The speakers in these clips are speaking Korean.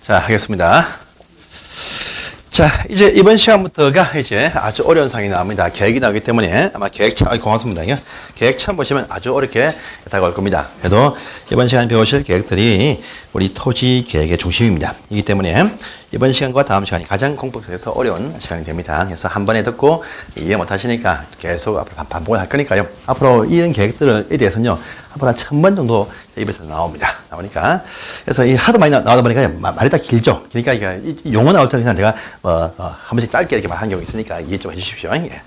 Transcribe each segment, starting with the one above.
자, 하겠습니다. 자, 이제 이번 시간부터가 이제 아주 어려운 상이 나옵니다. 계획이 나오기 때문에 아마 계획 처음, 고맙습니다. 계획 처음 보시면 아주 어렵게 다가올 겁니다. 그래도 이번 시간에 배우실 계획들이 우리 토지 계획의 중심입니다. 이기 때문에 이번 시간과 다음 시간이 가장 공법에서 어려운 시간이 됩니다. 그래서 한 번에 듣고 이해 못 하시니까 계속 앞으로 반복을 할 거니까요. 앞으로 이런 계획들에 대해서는요, 앞으로 한 1000번 정도 입에서 나오니까. 그래서 이 하도 많이 나오다 보니까 말이 다 길죠. 그러니까 이 용어 나올 때는 그냥 제가 한 번씩 짧게 이렇게 말한 경우 있으니까 이해 좀 해주십시오. 예.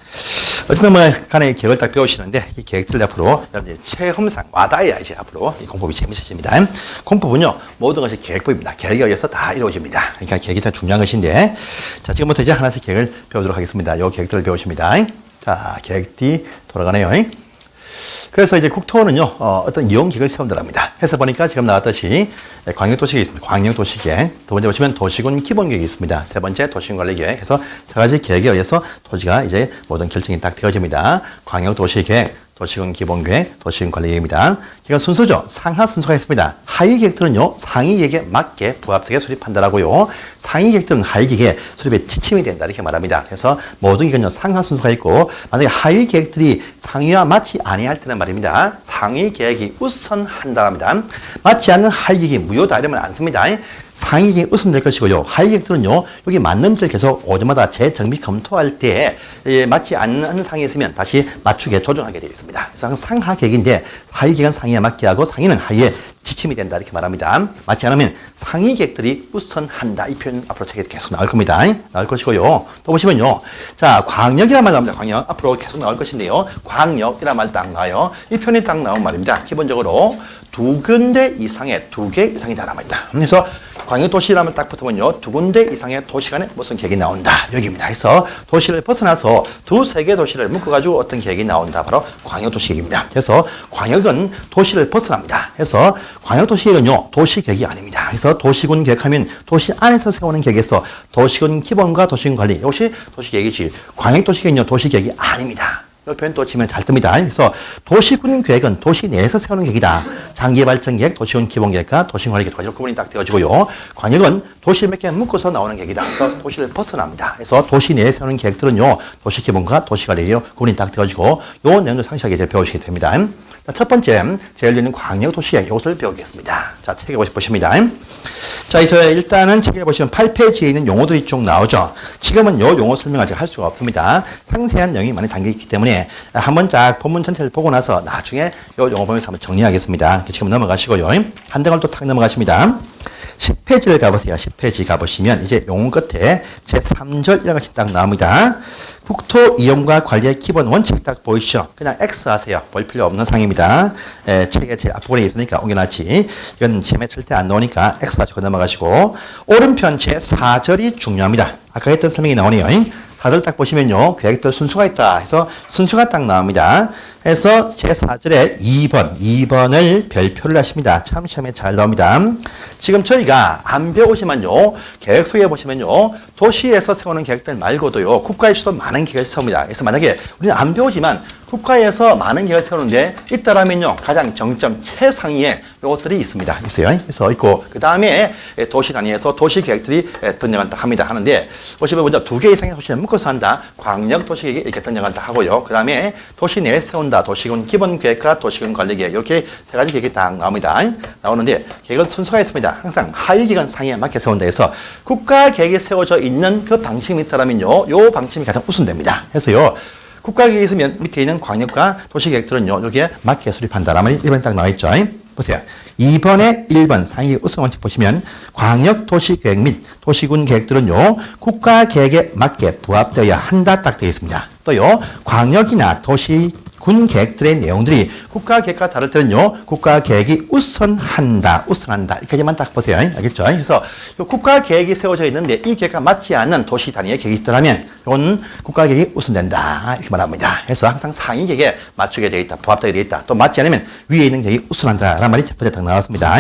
어쨌든 간에 계획을 딱 배우시는데 이 계획들을 앞으로 여러분들 체험상 와닿아야 이제 앞으로 이 공법이 재밌어집니다. 공법은요, 모든 것이 계획법입니다. 계획에 의해서 다 이루어집니다. 그러니까 계획이 참 중요한 것인데, 자, 지금부터 이제 하나씩 계획을 배우도록 하겠습니다. 이 계획들을 배우십니다. 자, 계획 뒤 돌아가네요. 그래서 이제 국토는요, 어떤 이용계획을 세운다랍니다. 해서 보니까 지금 나왔듯이 광역도시계획이 있습니다. 광역도시계획. 두 번째 보시면 도시군 기본계획이 있습니다. 세 번째 도시군 관리계획. 해서 세 가지 계획에 의해서 토지가 이제 모든 결정이 딱 되어집니다. 광역도시계획, 도시군 기본계획, 도시군 관리계획입니다. 이건 순서죠. 상하 순서가 있습니다. 하위 계획들은요, 상위 계획에 맞게 부합되게 수립한다라고요. 상위 계획들은 하위 계획에 수립에 지침이 된다 이렇게 말합니다. 그래서 모든 계획은요, 상하 순서가 있고, 만약에 하위 계획들이 상위와 맞지 아니할 때는 말입니다, 상위 계획이 우선한다랍니다. 맞지 않는 하위 계획이 무효다 이러면 안 씁니다. 상위 계획이 우선될 것이고요. 하위 계획들은요, 여기 맞는지를 계속 5년마다 재정비 검토할 때 맞지 않는 상이 있으면 다시 맞추게 조정하게 되어 있습니다. 그래서 상하 계획인데 하위 계획은 상위에 맞게 하고 상위는 하위에 지침이 된다 이렇게 말합니다. 맞지 않으면 상위 계획들이 우선한다. 이 표현 앞으로 책에 계속 나올 겁니다. 나올 것이고요. 또 보시면요, 자, 광역이란 말 나옵니다. 광역 앞으로 계속 나올 것인데요, 광역이란 말 딱 나와요. 이 표현이 딱 나온 말입니다. 기본적으로 두 군데 이상의 두 개 이상이다라는 말입니다. 그래서 광역도시라면 딱 붙으면요, 두 군데 이상의 도시 간에 무슨 계획이 나온다 여기입니다. 그래서 도시를 벗어나서 두세 개 도시를 묶어가지고 어떤 계획이 나온다. 바로 광역도시 계획입니다. 그래서 광역은 도시를 벗어납니다. 그래서 광역도시 계획은요, 도시 계획이 아닙니다. 그래서 도시군 계획하면 도시 안에서 세우는 계획에서 도시군 기본과 도시군 관리, 이것이 도시 계획이지, 광역도시 계획은요, 도시 계획이 아닙니다. 이 표현 또 치면 잘 뜹니다. 그래서 도시군 계획은 도시 내에서 세우는 계획이다. 장기발전 계획, 도시군 기본 계획과 도시군 관리 계획까지 구분이 딱 되어지고요. 광역은 도시 몇 개 묶어서 나오는 계획이다. 그래서 도시를 벗어납니다. 그래서 도시 내에 세우는 계획들은요, 도시 기본과 도시 관리 계획 구분이 딱 되어지고, 요 내용을 상세하게 이제 배우시게 됩니다. 자, 첫 번째, 제일 있는 광역도시계획, 이것을 배우겠습니다. 자, 책에 보십니다. 자, 이제 일단은 책에 보시면 8페이지에 있는 용어들이 쭉 나오죠. 지금은 요 용어 설명을 제가 할 수가 없습니다. 상세한 내용이 많이 담겨 있기 때문에 한번 쫙 본문 전체를 보고 나서 나중에 요 용어 보면서 한번 정리하겠습니다. 지금 넘어가시고요. 한 장을 또 탁 넘어가십니다. 10페이지를 가보세요. 10페이지 가보시면 이제 용어 끝에 제3절 이런 것이 딱 나옵니다. 국토 이용과 관리의 기본 원칙 딱 보이시죠? 그냥 X 하세요. 볼 필요 없는 상입니다. 책에 제 앞부분에 있으니까 옮겨놨지. 이건 지음에 절대 안 나오니까 X 하시고 넘어가시고, 오른편 제4절이 중요합니다. 아까 했던 설명이 나오네요. 4절 딱 보시면요, 계획들 순수가 있다 해서 순수가 딱 나옵니다. 해서 제4절에 2번을 별표를 하십니다. 참 시험에 잘 나옵니다. 지금 저희가 안 배우시면요, 계획 속에 보시면요, 도시에서 세우는 계획들 말고도요, 국가에서도 많은 계획을 세웁니다. 그래서 만약에 우리는 안 배우지만 국가에서 많은 계획을 세우는데 있다라면요, 가장 정점 최상위에 이것들이 있습니다. 있어요. 그래서 있고, 그 다음에 도시 단위에서 도시 계획들이 등장한다 합니다. 하는데, 보시면 먼저 두 개 이상의 도시를 묶어서 한다. 광역 도시 계획이 이렇게 등장한다 하고요. 그 다음에 도시 내에 세운다. 도시군 기본 계획과 도시군 관리 계획. 이렇게 세 가지 계획이 딱 나옵니다. 나오는데, 계획은 순서가 있습니다. 항상 하위 계획은 상위에 맞게 세운다 해서 국가 계획이 세워져 있는 그 방침이 있다라면요, 요 방침이 가장 우선됩니다. 그래서요, 국가계획이 있으면 밑에 있는 광역과 도시계획들은요, 여기에 맞게 수립한다라면 1번에 딱 나와있죠. 보세요. 2번에 1번 상위 우선 원칙 보시면 광역도시계획 및 도시군 계획들은요, 국가계획에 맞게 부합되어야 한다 딱 되어 있습니다. 또요, 광역이나 도시군 계획들의 내용들이 국가계획과 다를 때는요, 국가계획이 우선한다. 이렇게만 딱 보세요. 알겠죠? 그래서 국가계획이 세워져 있는데 이 계획과 맞지 않는 도시 단위의 계획이 있더라면 이건 국가계획이 우선된다. 이렇게 말합니다. 그래서 항상 상위 계획에 맞추게 되어 있다. 부합되게 되어 있다. 또 맞지 않으면 위에 있는 계획이 우선한다. 라는 말이 첫 번째 딱 나왔습니다.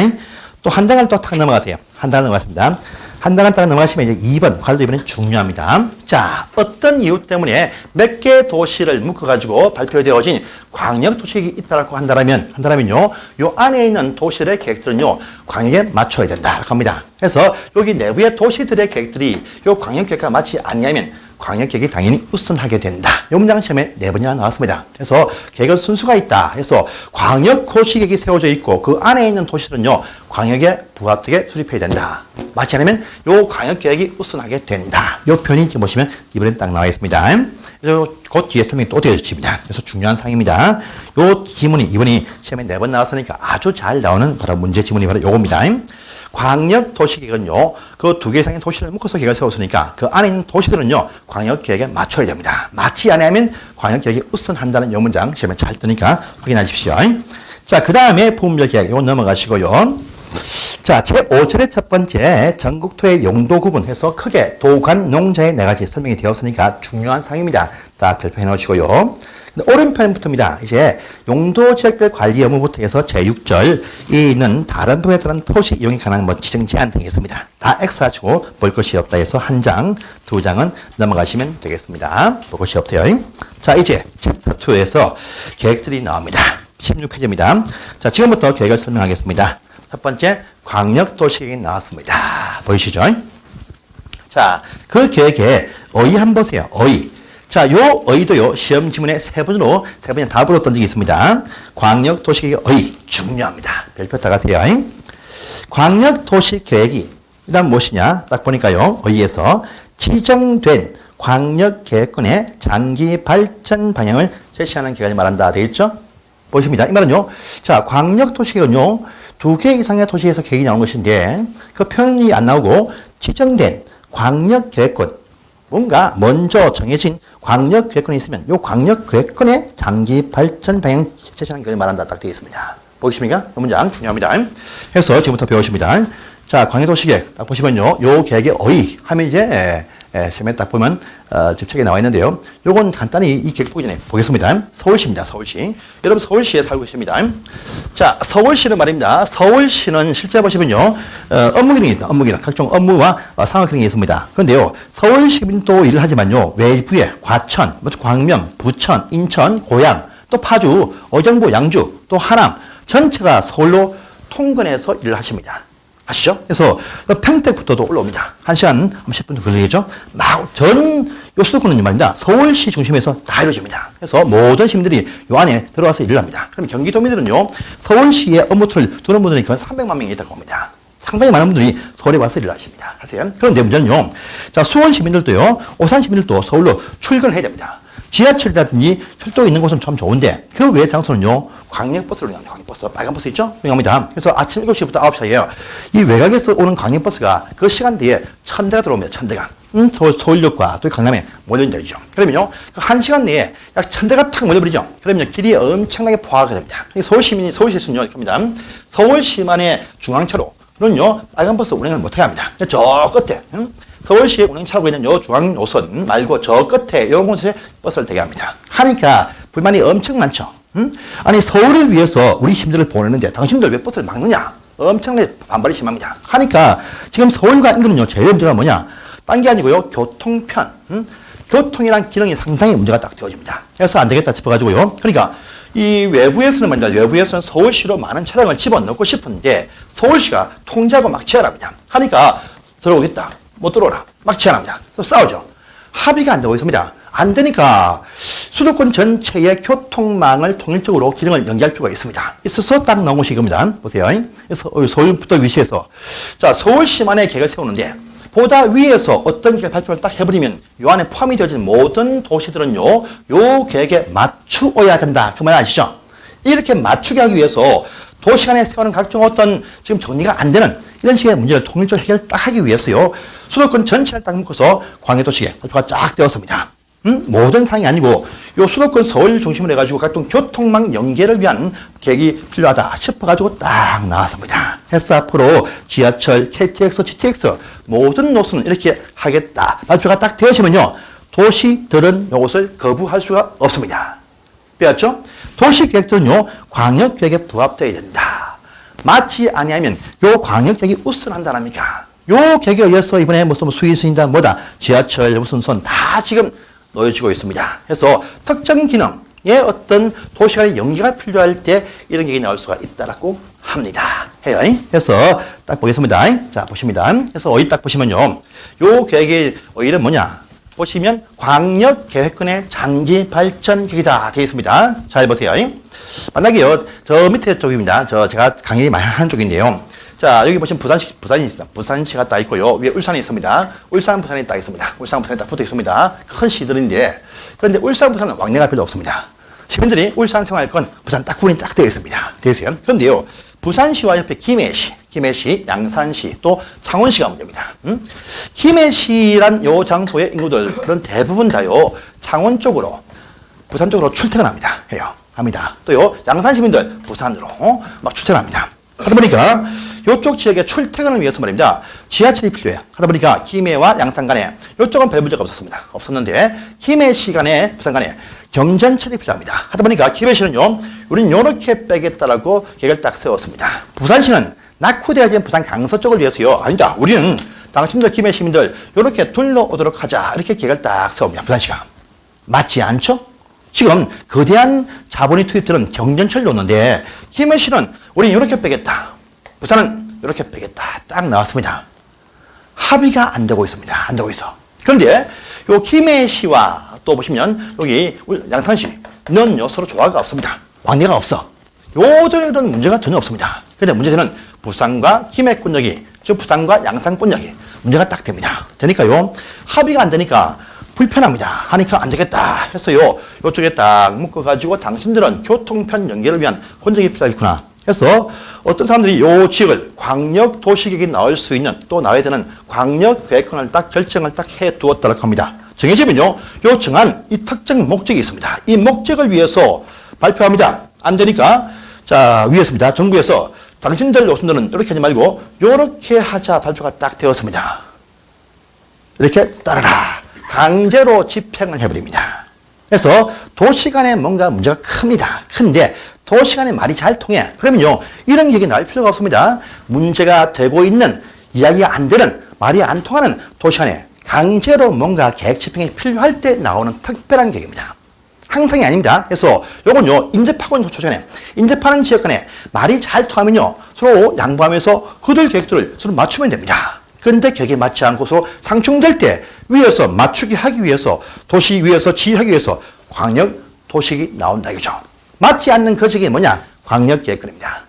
또 한 장을 또 탁 넘어가세요. 한 장을 넘어갔습니다. 한다간 딱 넘어가시면 이제 2번, 관로 2번은 중요합니다. 자, 어떤 이유 때문에 몇 개의 도시를 묶어가지고 발표되어진 광역도시계획이 있다고 한다면요, 요 안에 있는 도시들의 계획들은요, 광역에 맞춰야 된다고 합니다. 그래서 여기 내부의 도시들의 계획들이 요 광역계획과 맞지 않냐면 광역계획이 당연히 우선하게 된다. 이 문장 시험에 4번이나 나왔습니다. 그래서 계획은 순수가 있다. 그래서 광역도시계획이 세워져 있고 그 안에 있는 도시들은요, 광역에 부합되게 수립해야 된다. 맞지 않으면 요 광역계획이 우선하게 된다. 이 표현이 지금 보시면 이번엔 딱 나와 있습니다. 그 뒤에 설명이 또 되어집니다. 그래서 중요한 사항입니다. 요 지문이 이번이 시험에 4번 나왔으니까 아주 잘 나오는 바로 문제 지문이 바로 요겁니다. 광역도시계획은요, 그 2개 이상의 도시를 묶어서 계획을 세웠으니까 그 안에 있는 도시들은요, 광역계획에 맞춰야 됩니다. 맞지 않으면 광역계획이 우선한다는 요 문장 시험에 잘 뜨니까 확인하십시오. 자, 그 다음에 부분별 계획, 이거 넘어가시고요. 자, 제5절의 첫 번째 전국토의 용도 구분해서 크게 도관, 농자의 4가지 설명이 되었으니까 중요한 사항입니다. 딱 별표해 놓으시고요. 오른편부터입니다. 이제 용도 지역별 관리 업무부터 해서 제6절 이 있는 다른 부분에 따른 토시 이용에 관한 지정 제한 등이 있습니다. 다 X 하시고 볼 것이 없다 해서 1장, 2장은 넘어가시면 되겠습니다. 볼 것이 없어요. 자, 이제 챕터 2에서 계획들이 나옵니다. 16페이지입니다. 자, 지금부터 계획을 설명하겠습니다. 첫 번째, 광역도시계획이 나왔습니다. 보이시죠? 자, 그 계획에 어휘 한번 보세요. 어휘. 자, 요 어휘도요, 시험 지문에 3번으로, 3번에 답으로 떤 적이 있습니다. 광역도시계획의 어휘, 중요합니다. 별표 따가세요. 광역도시계획이, 그 다음 무엇이냐? 딱 보니까요, 어휘에서 지정된 광역계획권의 장기 발전 방향을 제시하는 계획을 말한다. 되겠죠? 보십니다. 이 말은요, 자, 광역도시계획은요, 2개 이상의 도시에서 계획이 나오는 것인데, 그 표현이 안 나오고, 지정된 광역계획권, 뭔가 먼저 정해진 광역계획권이 있으면 이 광역계획권의 장기 발전 방향 제시하는 것을 말한다. 딱 되어 있습니다. 보이십니까? 이 문장 중요합니다. 그래서 지금부터 배우십니다. 자, 광역도시계획 딱 보시면요, 요 계획의 어휘 하면 이제 시험에 딱 보면 지금 책에 나와 있는데요. 요건 간단히 이 계획 보기 전에 보겠습니다. 서울시입니다. 서울시. 여러분 서울시에 살고 있습니다. 자, 서울시는 말입니다. 서울시는 실제 보시면요, 업무 기능이 있다. 업무 기능. 각종 업무와 상업 기능이 있습니다. 그런데요, 서울시민도 일을 하지만요, 외부에 과천, 광명, 부천, 인천, 고양, 또 파주, 어정부, 양주, 또 하남 전체가 서울로 통근해서 일을 하십니다. 아시죠? 그래서 평택부터도 올라옵니다. 1시간 10분 걸리겠죠? 막 요 수도권은 말입니다. 서울시 중심에서 다 이루어집니다. 그래서 모든 시민들이 요 안에 들어와서 일을 합니다. 그럼 경기도민들은요, 서울시에 업무틀을 두는 분들이 거의 300만 명이 있다고 합니다. 상당히 많은 분들이 서울에 와서 일을 하십니다. 하세요. 그런데 문제는요, 자, 수원 시민들도요, 오산 시민들도 서울로 출근을 해야 됩니다. 지하철이라든지 철도 있는 곳은 참 좋은데 그 외의 장소는요, 광역버스로 운영합니다. 광역버스, 빨간 버스 있죠? 운영합니다. 그래서 아침 7시부터 9시 사이에요. 이 외곽에서 오는 광역버스가 그 시간대에 1000대가 들어옵니다. 1000대가. 서울역과 또 강남에 몰려있죠. 그러면요, 그 1시간 내에 약 1000대가 탁 몰려버리죠. 그러면 길이 엄청나게 포화가 됩니다. 서울시에서는요, 이렇게 합니다. 서울시만의 중앙차로는요, 빨간 버스 운행을 못하게 합니다. 저 끝에, 서울시에 운행차고 있는 요 중앙 노선 말고 저 끝에 요 곳에 버스를 대게 합니다. 하니까 불만이 엄청 많죠. 아니, 서울을 위해서 우리 시민들을 보내는데 당신들 왜 버스를 막느냐? 엄청나게 반발이 심합니다. 하니까 지금 서울과 인근은요, 제일 문제가 뭐냐? 딴 게 아니고요, 교통편. 교통이란 기능이 상당히 문제가 딱 되어집니다. 그래서 안 되겠다 싶어가지고요. 그러니까 이 외부에서는 말입니다. 외부에서는 서울시로 많은 차량을 집어넣고 싶은데 서울시가 통제하고 막 제한합니다. 하니까 들어오겠다. 못 들어오라. 막 제한합니다. 그래서 싸우죠. 합의가 안 되고 있습니다. 안 되니까 수도권 전체의 교통망을 통일적으로 기능을 연계할 필요가 있습니다. 있어서 딱 나온 것이 이겁니다. 보세요. 그래서 서울부터 위시에서, 자, 서울시만의 계획을 세우는데 보다 위에서 어떤 계획 발표를 딱 해버리면 요 안에 포함이 되어진 모든 도시들은요, 요 계획에 맞추어야 된다. 그 말 아시죠? 이렇게 맞추게 하기 위해서 도시 간에 세우는 각종 어떤 지금 정리가 안 되는 이런 식의 문제를 통일적으로 해결 딱 하기 위해서요, 수도권 전체를 딱 묶어서 광역도시계획 발표가 쫙 되었습니다. 모든 상이 아니고 요 수도권 서울 중심으로 해가지고 각종 교통망 연계를 위한 계획이 필요하다 싶어가지고 딱 나왔습니다. 해서 앞으로 지하철, KTX, GTX 모든 노선은 이렇게 하겠다 발표가 딱 되어지면요, 도시들은 이것을 거부할 수가 없습니다. 배웠죠? 도시계획들은요, 광역계획에 부합되어야 된다. 맞지 아니하면 요 광역계획이 우선한다랍니까? 요 계획에 의해서 이번에 무슨 수의선이다 뭐다 지하철 무슨 선 다 지금 놓여지고 있습니다. 그래서 특정 기능의 어떤 도시간의 연계가 필요할 때 이런 계획이 나올 수가 있다라고 합니다. 해요. 그래서 딱 보겠습니다. 자, 보십니다. 그래서 어디 딱 보시면요. 요 계획의 의의는 뭐냐? 보시면 광역계획권의 장기 발전 계획이다 되어 있습니다. 잘 보세요. 만약에요, 저 밑에 쪽입니다. 제가 강의 많이 하는 쪽인데요. 자, 여기 보시면 부산이 있습니다. 부산시가 딱 있고요. 위에 울산이 있습니다. 울산, 부산이 딱 있습니다. 울산, 부산이 딱 붙어 있습니다. 큰 시들인데, 그런데 울산, 부산은 왕래가 별로 없습니다. 시민들이 울산 생활권, 부산 딱 구분이 딱 되어 있습니다. 되어 있어요. 그런데요, 부산시와 옆에 김해시, 양산시, 또 창원시가 문제입니다. 김해시란 요 장소의 인구들은 대부분 다요, 창원 쪽으로, 부산 쪽으로 출퇴근합니다. 합니다. 또요, 양산 시민들, 부산으로 막 출퇴근합니다. 하다 보니까, 요쪽 지역의 출퇴근을 위해서 말입니다. 지하철이 필요해요. 하다 보니까 김해와 양산 간에 요쪽은 별 문제가 없었습니다. 없었는데 김해시 간에 부산 간에 경전철이 필요합니다. 하다 보니까 김해시는요. 우리는 요렇게 빼겠다라고 계획을 딱 세웠습니다. 부산시는 낙후되어진 부산 강서 쪽을 위해서요. 아니다. 우리는 당신들 김해 시민들 요렇게 둘러오도록 하자. 이렇게 계획을 딱 세웁니다. 부산시가. 맞지 않죠? 지금 거대한 자본이 투입되는 경전철이 오는데 김해시는 우리는 요렇게 빼겠다. 부산은 이렇게 빼겠다. 딱 나왔습니다. 합의가 안 되고 있습니다. 안 되고 있어. 그런데 요 김해시와 또 보시면 여기 양산시는 서로 조화가 없습니다. 왕래가 없어. 요런 문제가 전혀 없습니다. 그런데 문제는 부산과 김해권역이, 즉 부산과 양산권역이 문제가 딱 됩니다. 되니까요. 합의가 안 되니까 불편합니다. 하니까 안 되겠다 해서요. 요쪽에 딱 묶어가지고 당신들은 교통편 연계를 위한 권역이 필요하겠구나. 그래서 어떤 사람들이 요 지역을 광역 도시계획이 나올 수 있는 또 나와야 되는 광역 계획권을 딱 결정을 딱 해 두었다고 합니다. 정해지면요, 요 정한 이 특정 목적이 있습니다. 이 목적을 위해서 발표합니다. 안 되니까 자 위에서입니다. 정부에서 당신들 노선들은 이렇게 하지 말고 요렇게 하자 발표가 딱 되었습니다. 이렇게 따라라 강제로 집행을 해버립니다. 그래서 도시 간에 뭔가 문제가 큽니다. 큰데 도시 간에 말이 잘 통해. 그러면요, 이런 얘기 나올 필요가 없습니다. 문제가 되고 있는, 이야기가 안 되는, 말이 안 통하는 도시 간에 강제로 뭔가 계획 집행이 필요할 때 나오는 특별한 계획입니다. 항상이 아닙니다. 그래서 요건요, 인접하고 조정에, 인접하는 지역 간에 말이 잘 통하면요, 서로 양보하면서 그들 계획들을 서로 맞추면 됩니다. 그런데 계획에 맞지 않고서 상충될 때 위에서 맞추게 하기 위해서, 도시 위에서 지휘하기 위해서 광역 도시계획이 나온다 이거죠. 맞지 않는 그 지역이 뭐냐? 광역계획권입니다.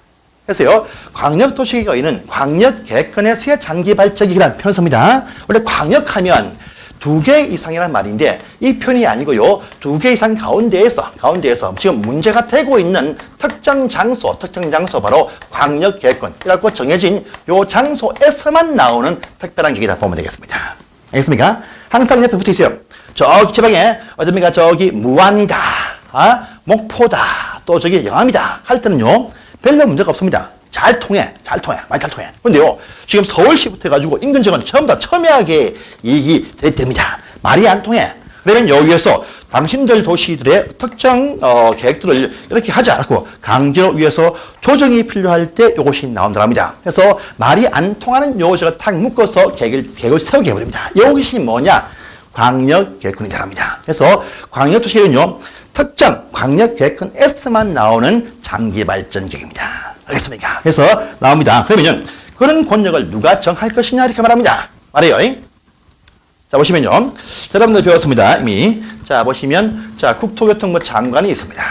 그래서요, 광역도시계획의 의의는 광역계획권의 새 장기 발전기라는 표현을 씁니다. 원래 광역하면 2개 이상이라는 말인데 이 표현이 아니고요, 2개 이상 가운데에서 지금 문제가 되고 있는 특정 장소 바로 광역계획권이라고 정해진 요 장소에서만 나오는 특별한 계획이다 보면 되겠습니다. 알겠습니까? 항상 옆에 붙어 있어요. 저기 지방에 어딥니까? 저기 무안이다. 목포다. 또 저기 영암이다. 할 때는요, 별로 문제가 없습니다. 잘 통해. 많이 잘 통해. 근데요, 지금 서울시부터 해가지고 인근 지역은 전부 다 첨예하게 이익이 됩니다. 말이 안 통해. 그러면 여기에서 당신들 도시들의 특정 계획들을 이렇게 하자라고 강제로 위해서 조정이 필요할 때 이것이 나온다랍니다. 그래서 말이 안 통하는 요것을 탁 묶어서 계획을 세우게 해버립니다. 이것이 뭐냐? 광역계획권이랍니다. 그래서 광역도시계획은요, 특정 광역계획권에서만 나오는 장기발전계획입니다. 알겠습니까? 그래서 나옵니다. 그러면 그런 권력을 누가 정할 것이냐 이렇게 말합니다. 말해요. 자, 보시면요. 여러분들 배웠습니다. 이미. 자, 보시면 자, 국토교통부 장관이 있습니다.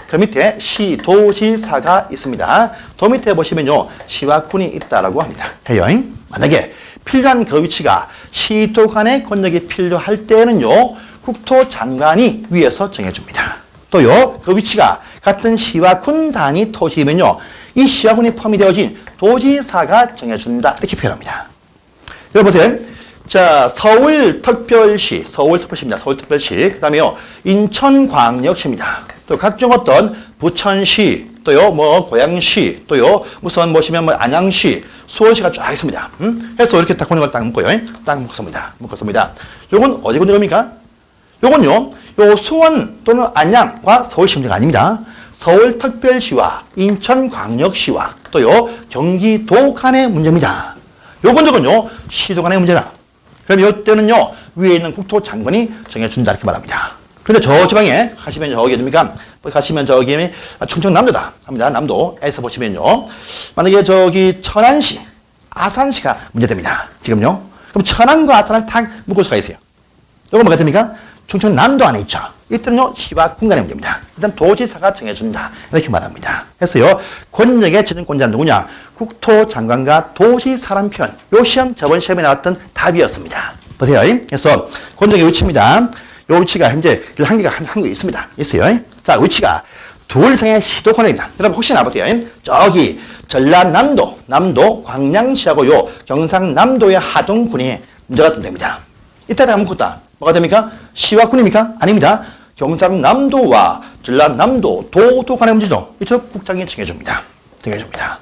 그 밑에 시, 도지사가 있습니다. 더 밑에 보시면요, 시와 군이 있다라고 합니다. 해요. 만약에 필요한 그 위치가 시도 간의 권력이 필요할 때는요, 국토장관이 위에서 정해줍니다. 또요, 그 위치가 같은 시와 군 단위 토지이면요, 이 시와 군이 포함이 되어진 도지사가 정해준다. 이렇게 표현합니다. 여러분 보세요. 자, 서울특별시, 서울특별시입니다. 서울특별시. 그 다음에요, 인천광역시입니다. 또 각종 어떤 부천시, 또요, 고양시, 또요, 무슨 보시면 안양시, 수원시가 쫙 있습니다. 해서 이렇게 딱 권력을 딱 묶어요. 딱 묶었습니다. 요건 어디 권력입니까? 요건요, 요 수원 또는 안양과 서울시 문제가 아닙니다. 서울특별시와 인천광역시와 또요, 경기도 간의 문제입니다. 요 권력은요, 시도관의 문제다. 그럼 이때는요, 위에 있는 국토장관이 정해준다. 이렇게 말합니다. 그런데 저 지방에 가시면 저기 어딥니까? 가시면 저기 충청남도다 합니다. 남도에서 보시면요. 만약에 저기 천안시, 아산시가 문제됩니다. 지금요. 그럼 천안과 아산을 다 묶을 수가 있어요. 이거 뭐가 됩니까? 충청남도 안에 있죠. 이때는요, 시와 군간의 문제입니다. 일단 도지사가 정해준다. 이렇게 말합니다. 그래서요, 권력의 지정권자는 누구냐? 국토장관과 도지사란 표현. 요 시험, 저번 시험에 나왔던 답이었습니다. 보세요. 그래서 권력의 위치입니다. 요 위치가 현재 한 개가 한국에 있습니다. 있어요. 자, 위치가 둘 이상의 시도 권력이다. 여러분 혹시나 보세요. 저기 전라남도, 남도, 광양시하고 요 경상남도의 하동군이 문제가 됩니다. 이따 다 묻었다. 뭐가 됩니까? 시와 군입니까? 아닙니다. 경상남도와 전라남도, 도도 간의 문제죠. 이쪽 국장이 정해줍니다. 정해줍니다.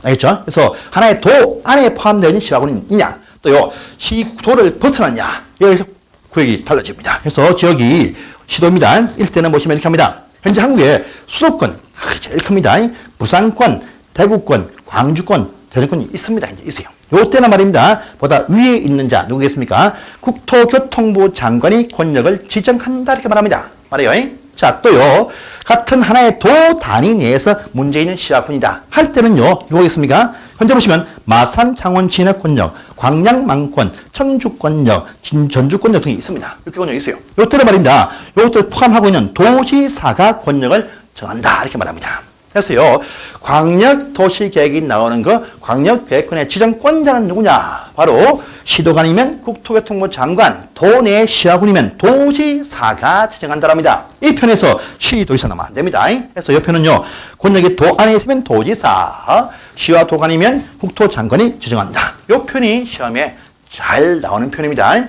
알겠죠? 그래서 하나의 도 안에 포함되어 있는 시와 군이냐, 또요, 시도를 벗어났냐, 여기서 구역이 달라집니다. 그래서 지역이 시도입니다. 일대는 보시면 이렇게 합니다. 현재 한국의 수도권, 제일 큽니다. 부산권, 대구권, 광주권, 대전권이 있습니다. 이제 있어요. 요때는 말입니다. 보다 위에 있는 자, 누구겠습니까? 국토교통부 장관이 권력을 지정한다. 이렇게 말합니다. 말해요. 자, 또요. 같은 하나의 도 단위 내에서 문제 있는 시라군이다. 할 때는요, 요거겠습니까? 현재 보시면 마산, 창원, 진해 권력, 광양, 망권, 청주 권력, 전주 권력 등이 있습니다. 이렇게 권력이 있어요. 요때는 말입니다. 요것들 포함하고 있는 도지사가 권력을 정한다. 이렇게 말합니다. 그래서요, 광역도시계획이 나오는 거, 광역계획권의 지정권자는 누구냐? 바로 시도관이면 국토교통부 장관, 도내 시하군이면 도지사가 지정한다랍니다. 이 편에서 시도지사 나면 안 됩니다. 그래서 이 편은요, 권력이 도 안에 있으면 도지사, 시와 도관이면 국토장관이 지정한다. 이 편이 시험에 잘 나오는 편입니다.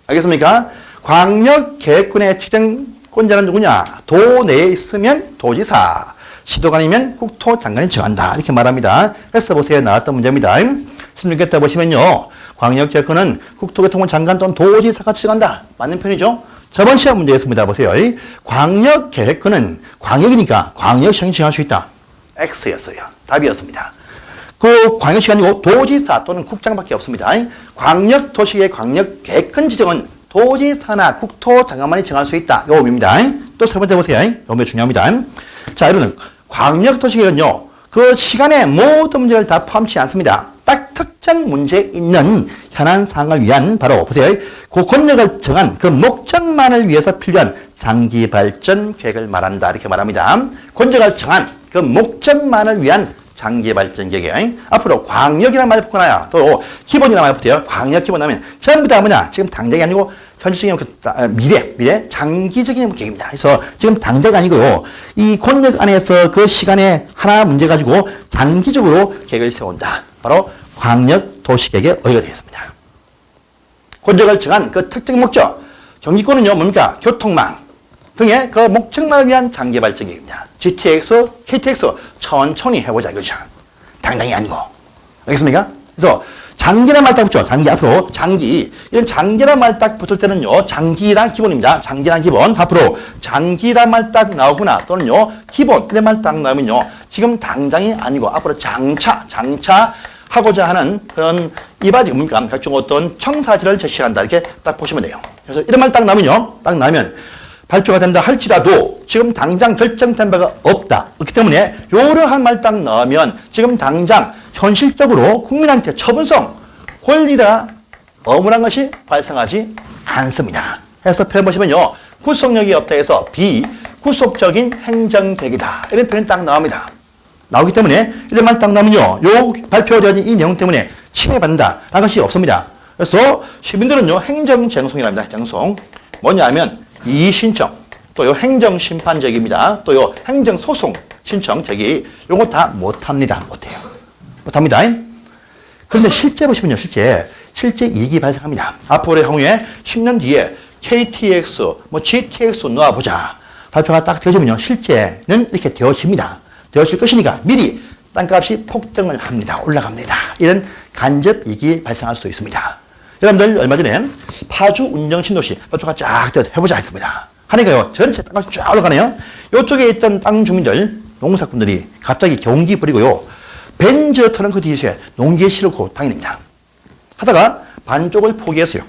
알겠습니까? 광역계획권의 지정권자는 누구냐? 도내에 있으면 도지사, 시도관이면 국토장관이 정한다. 이렇게 말합니다. 그래서 보세요. 나왔던 문제입니다. 16개 때 보시면요. 광역계획권은 국토교통부 장관 또는 도지사가 지정한다. 맞는 편이죠? 저번 시험 문제였습니다. 보세요. 광역계획권은 광역이니까 광역시장이 지정할 수 있다. X였어요. 답이었습니다. 그 광역시가 아니고 도지사 또는 국장밖에 없습니다. 광역도시의 광역계획권 지정은 도지사나 국토장관만이 정할 수 있다. 요 의미입니다. 또 세 번째 보세요. 요 의미 중요합니다. 자, 이거는 광역도시계획은요, 그 시간에 모든 문제를 다 포함치 않습니다. 딱 특정 문제에 있는 현안 사항을 위한, 바로 보세요. 그 권력을 정한 그 목적만을 위해서 필요한 장기 발전 계획을 말한다. 이렇게 말합니다. 권력을 정한 그 목적만을 위한 장기 발전 계획. 앞으로 광역이라는 말 붙거나요. 또 기본이라는 말 붙어요. 광역 기본 하면 전부 다 뭐냐? 지금 당장이 아니고 현실적인 미래, 장기적인 계획입니다. 그래서 지금 당장이 아니고요. 이 권력 안에서 그 시간에 하나 문제 가지고 장기적으로 계획을 세운다. 바로 광역 도시계획의 의의가 되겠습니다. 권력을 정한 그 특정 목적. 경기권은요, 뭡니까? 교통망 등의 그 목적만을 위한 장기 발전 계획입니다. GTX, KTX 천천히 해보자 이거죠. 당장이 아니고. 알겠습니까? 그래서 장기란 말 딱 붙죠. 장기 앞으로 장기. 이런 장기란 말 딱 붙을 때는요. 장기란 기본입니다. 장기란 기본. 앞으로 장기란 말 딱 나오거나 또는요. 기본 이런 말 딱 나오면요. 지금 당장이 아니고 앞으로 장차하고자 하는 그런 이바지 뭡니까? 각종 어떤 청사지를 제시한다. 이렇게 딱 보시면 돼요. 그래서 이런 말 딱 나오면요. 딱 나오면 발표가 된다 할지라도 지금 당장 결정된 바가 없다. 그렇기 때문에 이러한 말 딱 나오면 지금 당장 현실적으로 국민한테 처분성, 권리가 어물한 것이 발생하지 않습니다. 해서 표현 보시면요. 구속력이 없다 해서 비구속적인 행정계획이다. 이런 표현이 딱 나옵니다. 나오기 때문에 이런 말 딱 나오면요. 요 발표되어진 이 내용 때문에 침해받는다. 라는 것이 없습니다. 그래서 시민들은요. 행정쟁송이랍니다. 행정송. 뭐냐면 이의신청, 또 요 행정심판제기입니다. 또 요 행정소송 신청 제기 요거 다 못합니다. 못해요. 못합니다. 그런데 실제 보시면요. 실제 이익이 발생합니다. 앞으로의 향후에 10년 뒤에 KTX, GTX 놓아보자. 발표가 딱 되어지면요. 실제는 이렇게 되어집니다. 되어질 것이니까 미리 땅값이 폭등을 합니다. 올라갑니다. 이런 간접 이익이 발생할 수 있습니다. 여러분들 얼마 전에 파주 운정 신도시 발표가 쫙 해보자 했습니다. 하니까요. 전체 땅값이 쫙 올라가네요. 이쪽에 있던 땅 주민들, 농사꾼들이 갑자기 경기 부리고요. 벤저 터는 그 뒤에 농기에 실고 다닙니다. 하다가 반쪽을 포기했어요.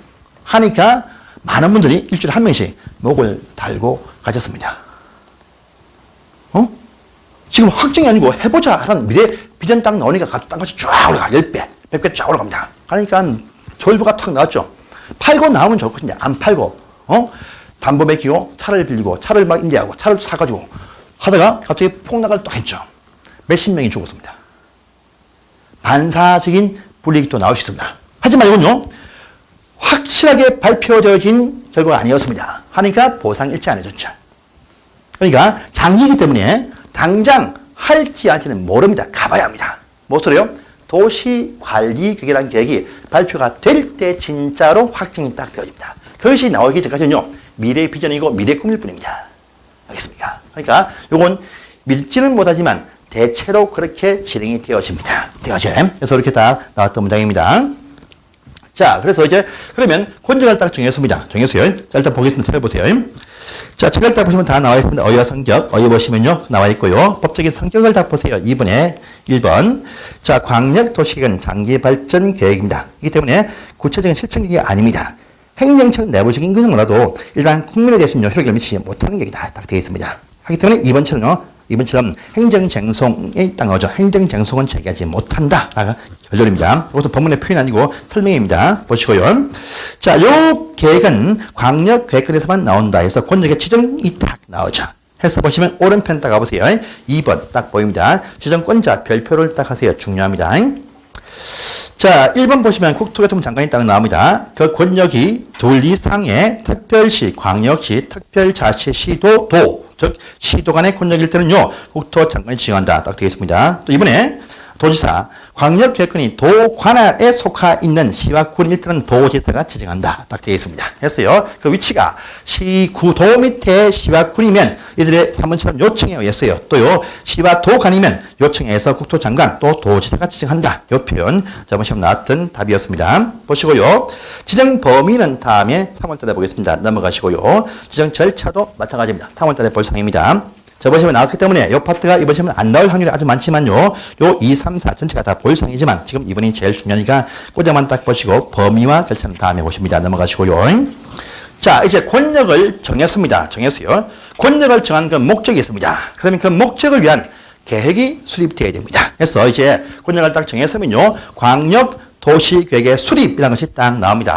하니까 많은 분들이 일주일에 한 명씩 목을 달고 가셨습니다. 지금 확정이 아니고 해보자 하는 미래 비전 딱 나오니까 땅값이 쫙 올라가. 10배, 100배 쫙 올라갑니다. 그러니까 졸부가 탁 나왔죠. 팔고 나오면 좋거든요. 안 팔고, 담보 맡기고 차를 빌리고 차를 막 임대하고 차를 사가지고 하다가 갑자기 폭락을 딱 했죠. 몇십 명이 죽었습니다. 반사적인 불이익이 또 나올 수 있습니다. 하지만 이건요, 확실하게 발표되어진 결과가 아니었습니다. 하니까 보상 일치 안 해줬죠. 그러니까 장기이기 때문에 당장 할지 할지는 모릅니다. 가봐야 합니다. 무엇으로요? 도시관리계획이라는 계획이 발표가 될 때 진짜로 확정이 딱 되어집니다. 그것이 나오기 전까지는요, 미래의 비전이고 미래의 꿈일 뿐입니다. 알겠습니까? 그러니까 요건 믿지는 못하지만 대체로 그렇게 진행이 되어집니다. 그래서 이렇게 딱 나왔던 문장입니다. 자, 그래서 이제 그러면 권역을 딱 정했습니다. 정했어요. 자, 일단 보겠습니다. 찾아보세요. 자, 책을 딱 보시면 다 나와 있습니다. 어휘와 성격, 어휘 보시면요 나와 있고요. 법적인 성격을 딱 보세요. 2번에 1번. 자, 광역도시계획은 장기발전 계획입니다. 이기 때문에 구체적인 실천 계획이 아닙니다. 행정적 내부적인 것은 몰라도 일반 국민에 대해서는 효력을 미치지 못하는 계획이다. 딱 되어 있습니다. 하기 때문에 2번처럼 행정쟁송에 딱 나오죠. 행정쟁송은 제기하지 못한다. 라가 결론입니다. 이것도 본문의 표현이 아니고 설명입니다. 보시고요. 자, 요 계획은 광역계획권에서만 나온다 해서 권역의 지정이 딱 나오죠. 해서 보시면 오른편 딱 가보세요. 2번 딱 보입니다. 지정권자 별표를 딱 하세요. 중요합니다. 자, 1번 보시면 국토교통부 장관이 딱 나옵니다. 그 권역이 둘 이상의 특별시, 광역시, 특별자치, 시도, 즉 시도 간의 권역일 때는요, 국토장관이 지정한다. 딱 되겠습니다. 또 이번에 도지사, 광역계획권이 도 관할에 속하 있는 시와 군일 때는 도지사가 지정한다. 딱 되어 있습니다. 했어요. 그 위치가 시, 구, 도 밑에 시와 군이면 이들의 3번처럼 요청에 의했어요. 또요, 시와 도 간이면 요청에 의해서 국토장관 또 도지사가 지정한다. 요 표현 저번 시험 나왔던 답이었습니다. 보시고요. 지정 범위는 다음에 3월달에 보겠습니다. 넘어가시고요. 지정 절차도 마찬가지입니다. 3월달에 볼 상입니다. 저번 시험에 나왔기 때문에 이 파트가 이번 시험에 안 나올 확률이 아주 많지만요. 요 2, 3, 4 전체가 다 볼상이지만 지금 이번이 제일 중요하니까 꼬장만 딱 보시고 범위와 절차는 다음에 보십니다. 넘어가시고요. 자, 이제 권역을 정했습니다. 정했어요. 권역을 정한 그 목적이 있습니다. 그러면 그 목적을 위한 계획이 수립되어야 됩니다. 그래서 이제 권역을 딱 정했으면요. 광역도시계획의 수립이라는 것이 딱 나옵니다.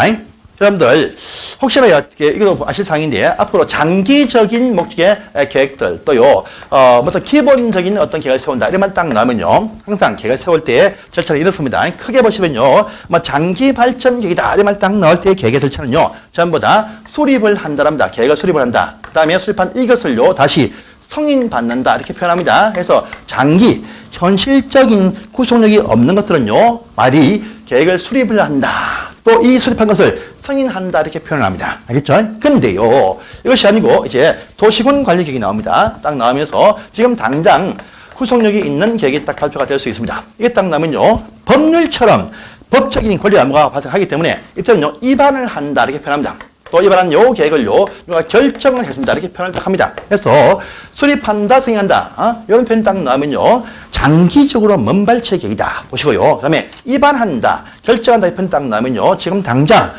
여러분들 혹시나 이거 아실 사항인데 앞으로 장기적인 목적의 계획들 또요 어떤 기본적인 어떤 계획을 세운다 이러면 딱 나오면요 항상 계획을 세울 때 절차는 이렇습니다. 크게 보시면요 뭐 장기 발전 계획이다 이러면 딱 나올 때 계획의 절차는요 전부 다 수립을 한다랍니다. 계획을 수립을 한다. 그다음에 수립한 이것을요 다시 승인받는다 이렇게 표현합니다. 그래서 장기 현실적인 구속력이 없는 것들은요 말이 계획을 수립을 한다. 또 이 수립한 것을 승인한다 이렇게 표현을 합니다. 알겠죠? 근데요 이것이 아니고 이제 도시군 관리 계획이 나옵니다. 딱 나오면서 지금 당장 구속력이 있는 계획이 딱 발표가 될 수 있습니다. 이게 딱 나오면요 법률처럼 법적인 권리 의무가 발생하기 때문에 이때는요 위반을 한다 이렇게 표현합니다. 또 위반한 요 계획을요 누가 결정을 해준다 이렇게 표현을 딱 합니다. 그래서 수립한다 승인한다 이런 표현 딱 나오면요 장기적으로 먼발치의 계획이다 보시고요. 그 다음에 위반한다 결정한다 이 표현 딱 나오면요 지금 당장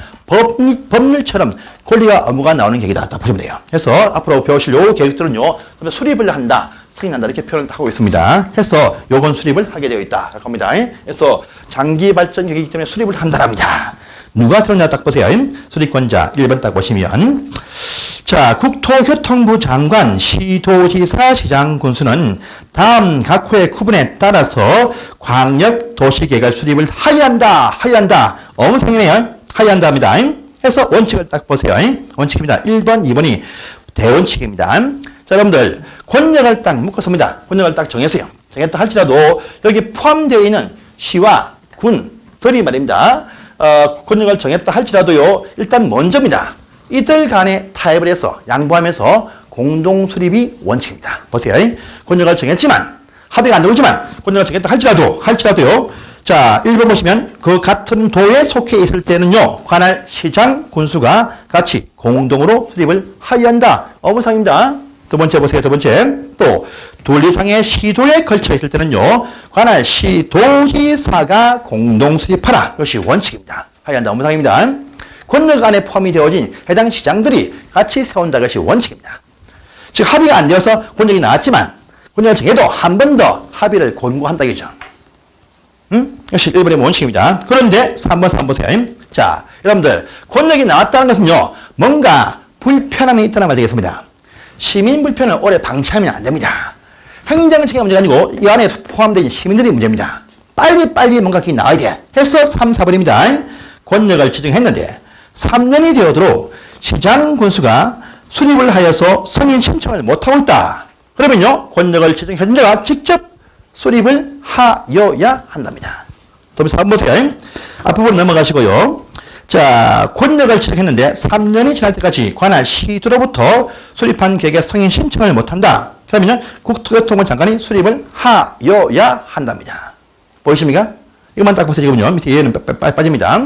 법률처럼 권리와 의무가 나오는 계획이다 딱 보시면 돼요. 그래서 앞으로 배우실 요 계획들은요 수립을 한다 승인한다 이렇게 표현을 하고 있습니다. 해서 요건 수립을 하게 되어 있다 합니다. 그래서 장기 발전 계획이기 때문에 수립을 한다랍니다. 누가 세웠냐 딱 보세요. 수립권자 1번 딱 보시면 자 국토교통부 장관, 시도지사, 시장, 군수는 다음 각 호의 구분에 따라서 광역도시계획을 수립을 하여야 한다. 어무상이네요. 하여야 한답니다. 해서 원칙을 딱 보세요. 원칙입니다. 1번, 2번이 대원칙입니다. 자 여러분들 권역을 딱 묶었습니다. 권역을 딱 정했어요. 정했다 할지라도 여기 포함되어 있는 시와 군들이 말입니다. 권역을 정했다 할지라도요 일단 먼저입니다. 이들 간에 타협을 해서 양보하면서 공동 수립이 원칙입니다. 보세요. 권역을 정했지만 합의가 안 되지만 권역을 정했다 할지라도요. 자 1번 보시면 그 같은 도에 속해 있을 때는요 관할 시장 군수가 같이 공동으로 수립을 하여야 한다. 어무상입니다. 두 번째 보세요. 두 번째 또 둘 이상의 시도에 걸쳐 있을 때는요 관할 시도지사가 공동 수립하라. 이것이 원칙입니다. 하여간 업무상입니다. 권역 안에 포함이 되어진 해당 시장들이 같이 세운다는 것이 원칙입니다. 즉 합의가 안 되어서 권역이 나왔지만 권역을 정해도 한 번 더 합의를 권고한다겠죠. 역시 1번의 원칙입니다. 그런데 3번 보세요. 자, 여러분들 권역이 나왔다는 것은요. 뭔가 불편함이 있다는 말 되겠습니다. 시민 불편을 오래 방치하면 안 됩니다. 행정체계가 문제가 아니고 이 안에 포함되어 있는 시민들이 문제입니다. 빨리 뭔가 길이 나와야 돼. 해서 3, 4번입니다. 권역을 지정했는데 3년이 되어도록 시장 군수가 수립을 하여서 승인 신청을 못하고 있다. 그러면요. 권역을 지정해준 자가 직접 수립을 하여야 한답니다. 또 4번 보세요. 앞부분 넘어가시고요. 자, 권역을 지정했는데 3년이 지날 때까지 관할 시도로부터 수립한 계획에 승인 신청을 못한다. 그러면 국토교통부 장관이 수립을 하여야 한답니다. 보이십니까? 이것만 딱 보세요. 지금요. 밑에 얘는 빠집니다.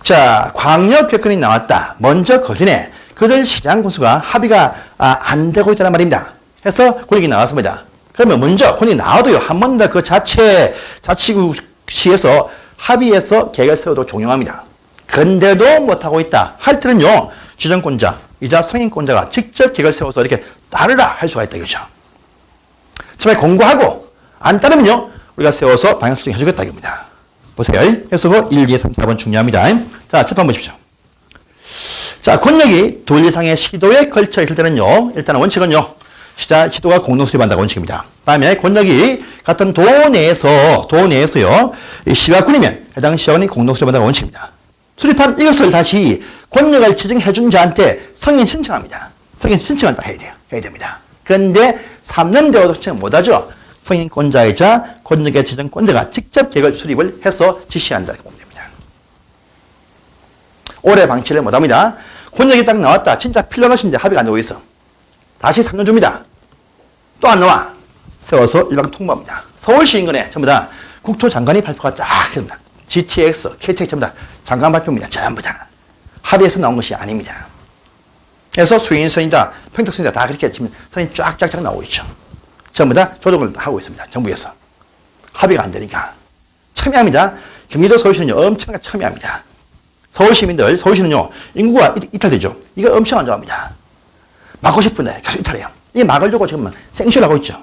자, 광역교권이 나왔다. 먼저 그 전에 그들 시장 군수가 합의가 안 되고 있다는 말입니다. 해서 권역이 나왔습니다. 그러면 먼저 권역이 나와도요. 한 번 더 그 자치구시에서 합의해서 계획을 세워도 종용합니다. 근데도 못하고 있다 할 때는요. 지정권자이자 승인권자가 직접 계획을 세워서 이렇게 따르라 할 수가 있다 이거죠. 처음에 공고하고 안 따르면요. 우리가 세워서 방향 설정해 주겠다 이겁니다. 보세요. 그래서 그 1, 2, 3, 4번 중요합니다. 자, 첫 번 보십시오. 자, 권역이 둘 이상의 시도에 걸쳐 있을 때는요. 일단은 원칙은요. 시도가 공동 수립한다가 원칙입니다. 다음에 권역이 같은 도 내에서요. 시와 군이면 해당 시와군이 공동 수립한다가 원칙입니다. 수립한 이것을 다시 권역을 지정해 준 자한테 승인 신청합니다. 승인 신청을 다 해야 됩니다. 그런데 3년 되어도 신청 못하죠. 승인권자이자 권역의 지정권자가 직접 계획을 수립을 해서 지시한다고 보면 됩니다. 오래 방치를 못합니다. 권역이 딱 나왔다. 진짜 필요한 것인데 합의가 안 되고 있어. 다시 3년 줍니다. 또 안 나와. 세워서 일반 통보합니다. 서울시 인근에 전부 다 국토장관이 발표가 쫙 했습니다. GTX, KTX 전부 다 장관 발표입니다. 전부 다. 합의해서 나온 것이 아닙니다. 그래서 수인선이다, 평택선이다 다 그렇게 지금 선이 쫙쫙쫙 나오고 있죠. 전부 다 조정을 하고 있습니다. 정부에서. 합의가 안 되니까. 첨예합니다. 경기도 서울시는요, 엄청나게 첨예합니다. 서울시는요, 인구가 이탈되죠. 이거 엄청 안 좋아합니다. 막고 싶은데 계속 이탈해요. 이 막을 주고 지금 생쇼를 하고 있죠.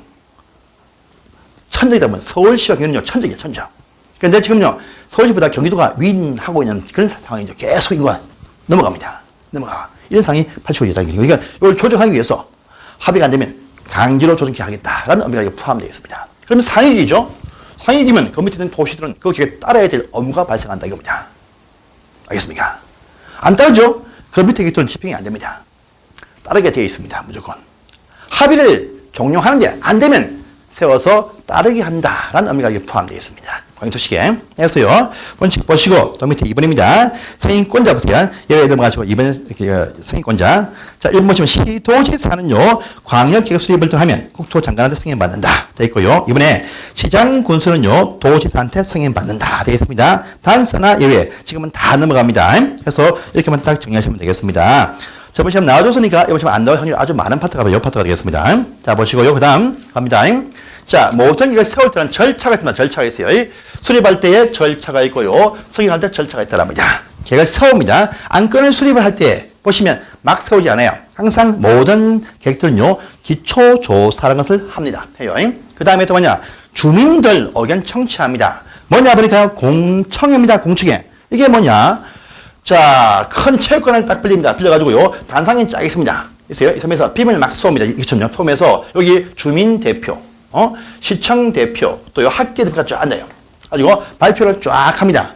천적이다 보면 서울시와 경기도는요, 천적이에요, 천적. 그런데 지금요, 서울시보다 경기도가 윈하고 있는 그런 상황이죠. 계속 인구가 넘어갑니다. 이런 상황이 발생하고 있다. 그러니까 이걸 조정하기 위해서 합의가 안 되면 강제로 조정케 하겠다라는 의미가 포함되어 있습니다. 그러면 상위기죠. 상위기면 그 밑에 있는 도시들은 그 기획에 따라야 될 업무가 발생한다 이겁니다. 알겠습니까? 안 따르죠? 그 밑에 계획들은 집행이 안 됩니다. 따르게 되어 있습니다. 무조건. 합의를 종용하는데 안 되면 세워서 따르게 한다라는 의미가 포함되어 있습니다. 광역도시계 해서요. 원칙 보시고 또 밑에 2번입니다. 승인권자 보세요. 예외 넘어가시고 2번 승인권자. 자, 1번 보시면 시도지사는요. 광역계획 수립을 하면 국토장관한테 승인받는다 되어 있고요. 이번에 시장 군수는요. 도지사한테 승인받는다 되어 있습니다. 단서나 예외 지금은 다 넘어갑니다. 그래서 이렇게만 딱 정리하시면 되겠습니다. 저번 시험 나와줬으니까 이번 시험 안 나올 확률이 아주 많은 파트가 이 파트가 되겠습니다. 자, 보시고요. 그 다음 갑니다. 자, 모든 이걸 세울 때는 절차가 있습니다. 절차가 있어요. 수립할 때에 절차가 있고요. 승인할 때 절차가 있다랍니다. 계획을 세웁니다. 안건을 수립을 할 때 보시면 막 세우지 않아요. 항상 모든 계획들은요. 기초조사라는 것을 합니다. 해요. 그 다음에 또 뭐냐. 주민들 의견 청취합니다. 뭐냐 보니까 공청회입니다. 공청회. 이게 뭐냐. 자, 큰 체육관을 딱 빌려가지고요. 단상이 쫙 있습니다. 있어요. 이 섬에서 빔을 막 쏘입니다. 이처럼요. 쏘면서 여기 주민 대표, 시청 대표, 또 학계 대표가 쫙 앉아요. 가지고 발표를 쫙 합니다.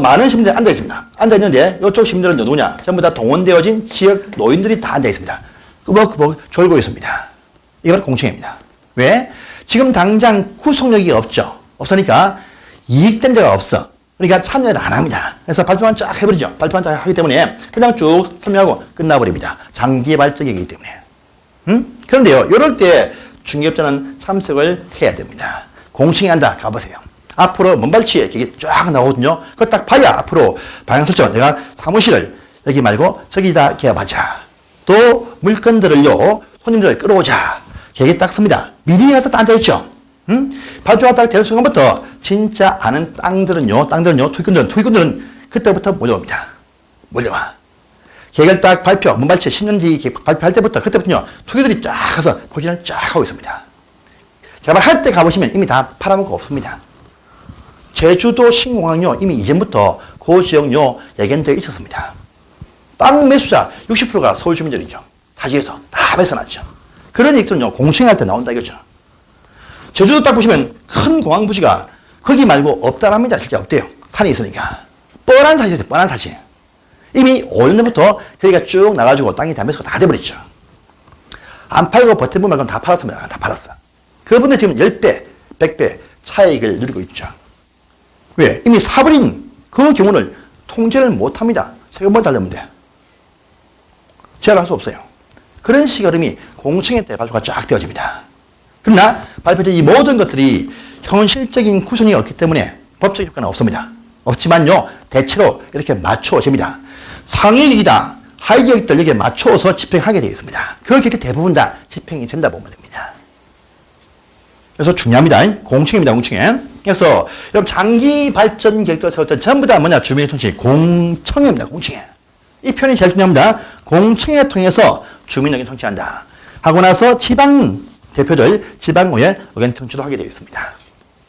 많은 시민들이 앉아 있습니다. 앉아 있는데 이쪽 시민들은 누구냐? 전부 다 동원되어진 지역 노인들이 다 앉아 있습니다. 꾸벅꾸벅 졸고 있습니다. 이게 바로 공청회입니다. 왜? 지금 당장 구속력이 없으니까 이익된 자가 없어. 그러니까 참여를 안 합니다. 그래서 발표만 쫙 해버리죠. 발표만 쫙 하기 때문에 그냥 쭉 참여하고 끝나버립니다. 장기 발적이기 때문에. 그런데요, 이럴 때 중개업자는 참석을 해야 됩니다. 공청회 한다. 가보세요. 앞으로 먼발치에 이게 쫙 나오거든요. 그걸 딱 봐야 앞으로 방향 설정. 내가 사무실을 여기 말고 저기다 개업하자. 또 물건들을요, 손님들을 끌어오자. 계획이 딱 씁니다. 미리 가서 앉아있죠. 발표가 딱 되는 순간부터 진짜 아는 투기꾼들은 그때부터 몰려옵니다. 몰려와. 계획을 딱 발표, 문발치 10년 뒤 발표할 때부터, 그때부터요, 투기들이 쫙 가서 포진을 쫙 하고 있습니다. 개발할 때 가보시면 이미 다 팔아먹고 없습니다. 제주도 신공항요, 이미 이전부터 그 지역요, 예견되어 있었습니다. 땅 매수자 60%가 서울 주민들이죠. 타지에서 다 배서났죠. 그런 얘기들은요, 공청할 때 나온다 이거죠. 제주도 딱 보시면 큰 공항 부지가 거기 말고 없다랍니다. 실제 없대요. 산이 있으니까. 뻔한 사실이에요. 뻔한 사실. 이미 5년 전부터 거기가 쭉 나가지고 땅이 다 매수가 다 돼버렸죠. 안 팔고 버텨보면 말고는 다 팔았습니다. 다 팔았어. 그분들 지금 10배, 100배 차익을 누리고 있죠. 왜? 이미 사버린 그 경우를 통제를 못합니다. 세금만 달려면 돼. 제한할 수 없어요. 그런 시간이 공청회 때 발표가 쫙 되어집니다. 그러나 발표된 이 모든 것들이 현실적인 구성이 없기 때문에 법적 효과는 없습니다. 없지만요, 대체로 이렇게 맞추어집니다. 상위 계획이다, 하위 계획들 이렇게 맞추어서 집행하게 되어 있습니다. 그 계획이 대부분 다 집행이 된다 보면 됩니다. 그래서 중요합니다. 공청회입니다. 공청회. 그래서 여러분 장기 발전 계획들 세웠던 전부 다 뭐냐? 주민의 통치 공청회입니다. 공청회. 이 표현이 제일 중요합니다. 공청회 통해서 주민에게 통치한다. 하고 나서 지방 대표들 지방의회 의견 청취도 하게 되어 있습니다.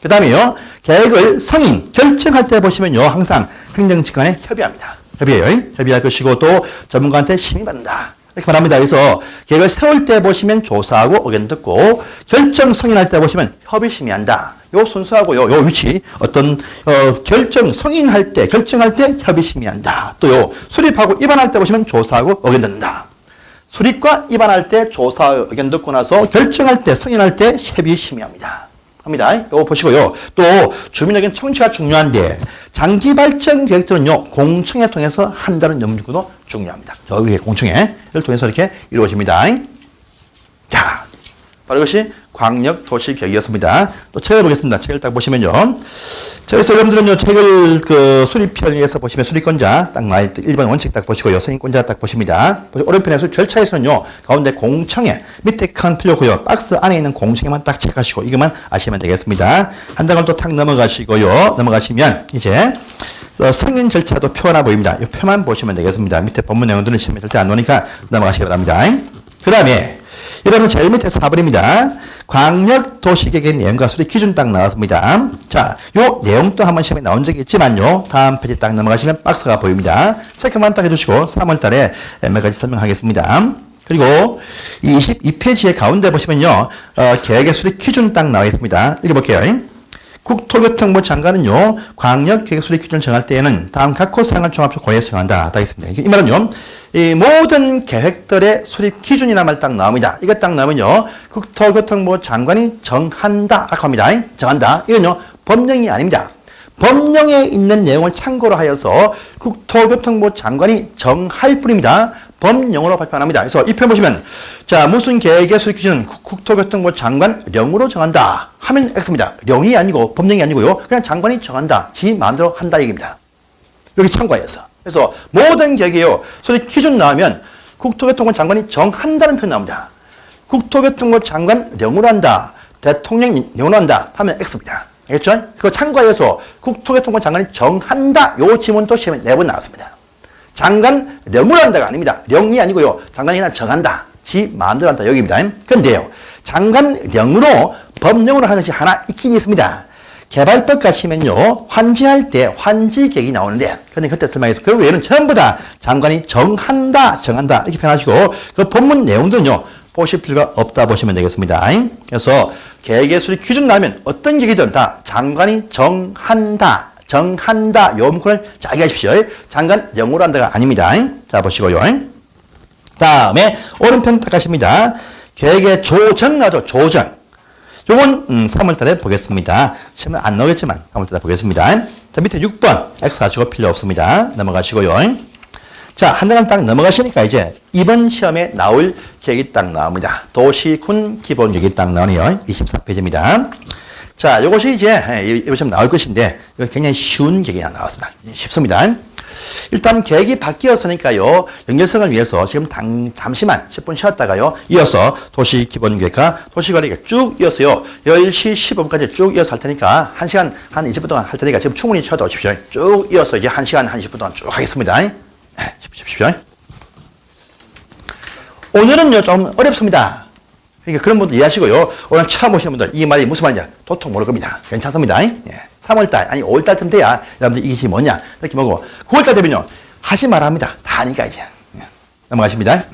그 다음에요, 계획을 승인, 결정할 때 보시면요, 항상 행정機関에 협의합니다. 협의해요. 협의할 것이고, 또 전문가한테 심의받는다. 이렇게 말합니다. 그래서 계획을 세울 때 보시면 조사하고 의견 듣고, 결정 승인할 때 보시면 협의 심의한다. 요 순서하고요, 요 위치, 어떤, 결정 승인할 때, 결정할 때 협의 심의한다. 또 요 수립하고 입안할 때 보시면 조사하고 의견 듣는다. 수립과 입안할 때 조사 의견 듣고 나서 결정할 때, 승인할 때 협의 심의합니다. 합니다. 이거 보시고요. 또 주민 의견 청취가 중요한데 장기 발전 계획들은요, 공청회 통해서 한다는 염두도 중요합니다. 저 위에 공청회를 통해서 이렇게 이루어집니다. 자, 바로 이것이 광역도시계획이었습니다. 또 책을 보겠습니다. 책을 딱 보시면요. 저기서 여러분들은요, 책을 수립편에서 보시면 수립권자 딱 나와 있 1번 원칙 딱 보시고요. 승인권자 딱 보십니다. 오른편에서 절차에서는요, 가운데 공청회, 밑에 큰 필요고요. 박스 안에 있는 공청회만 딱 체크하시고 이것만 아시면 되겠습니다. 한 장을 또 탁 넘어가시고요. 넘어가시면 이제 승인 절차도 표 하나 보입니다. 이 표만 보시면 되겠습니다. 밑에 본문 내용들은 시험에 절대 안 나오니까 넘어가시기 바랍니다. 그 다음에 여러분 제일 밑에 4번입니다. 광역도시계획의 내용과 수립 기준 딱 나왔습니다. 자, 요 내용도 한번 시험에 나온 적이 있지만요. 다음 페이지 딱 넘어가시면 박스가 보입니다. 체크만 딱 해주시고 3월 달에 몇 가지 설명하겠습니다. 그리고 22페이지의 가운데 보시면요. 계획의 수립 기준 딱 나와 있습니다. 읽어볼게요. 국토교통부 장관은요, 광역계획 수립 기준을 정할 때에는 다음 각 사항을 종합적으로 고려해서 정한다. 딱 있습니다. 이 말은요, 이 모든 계획들의 수립 기준이라는 말 딱 나옵니다. 이거 딱 나오면요, 국토교통부 장관이 정한다. 라고 합니다. 정한다. 이건요, 법령이 아닙니다. 법령에 있는 내용을 참고로 하여서 국토교통부 장관이 정할 뿐입니다. 법령으로 발표합니다. 그래서 이 편 보시면, 자, 무슨 계획의 수립 기준은 국토교통부 장관 령으로 정한다. 하면 X입니다. 령이 아니고, 법령이 아니고요. 그냥 장관이 정한다. 지 마음대로 한다 얘기입니다. 여기 참고하여서. 그래서 모든 계획에요, 수립 기준 나오면 국토교통부 장관이 정한다는 표현 나옵니다. 국토교통부 장관 령으로 한다. 대통령 령으로 한다. 하면 X입니다. 알겠죠? 그거 참고하여서 국토교통부 장관이 정한다. 요 지문도 시험에 4번 나왔습니다. 장관 령으로 한다가 아닙니다. 령이 아니고요. 장관이 그냥 정한다. 지 마음대로 한다. 여기입니다. 그런데요, 장관 령으로 법령으로 하는 것이 하나 있긴 있습니다. 개발법 가시면요, 환지할 때 환지 계획이 나오는데, 근데 그때 설명해서 그 외에는 전부 다 장관이 정한다, 정한다 이렇게 표현하시고, 그 본문 내용들은요 보실 필요가 없다 보시면 되겠습니다. 그래서 계획의 수립 기준 나오면 어떤 계획이든 다 장관이 정한다. 정한다. 요 문구를 잘 이해하십시오. 장관 령으로 한다가 아닙니다. 자, 보시고요. 다음에 오른편 딱 가십니다. 계획의 조정하죠. 조정. 요건 3월 달에 보겠습니다. 시험은 안 나오겠지만 3월 달에 보겠습니다. 자, 밑에 6번 X 하시고 필요 없습니다. 넘어가시고요. 자, 한 장을 딱 넘어가시니까 이제 이번 시험에 나올 계획이 딱 나옵니다. 도시군 기본계획이 딱 나오네요. 24페이지입니다. 자, 요것이 이제 이번 시험 나올 것인데, 이거 굉장히 쉬운 계획이 나왔습니다. 쉽습니다. 일단 계획이 바뀌었으니까요. 연결성을 위해서 지금 잠시만 10분 쉬었다가요. 이어서 도시 기본계획과 도시관리계획 쭉 이어서요. 10시 15분까지 쭉 이어서 할 테니까 1시간 한 20분 동안 할 테니까 지금 충분히 쉬어도 오십시오. 쭉 이어서 이제 1시간 한 20분 동안 쭉 하겠습니다. 네, 십시오. 오늘은요, 좀 어렵습니다. 그러니까 그런 분들 이해하시고요. 오늘 처음 오시는 분들 이 말이 무슨 말이냐 도통 모를 겁니다. 괜찮습니다. 예. 3월달 아니 5월달쯤 돼야 여러분들 이것이 뭐냐 이렇게 보고 9월달 되면요 하지 말아 합니다. 다 아니까 이제 넘어가십니다.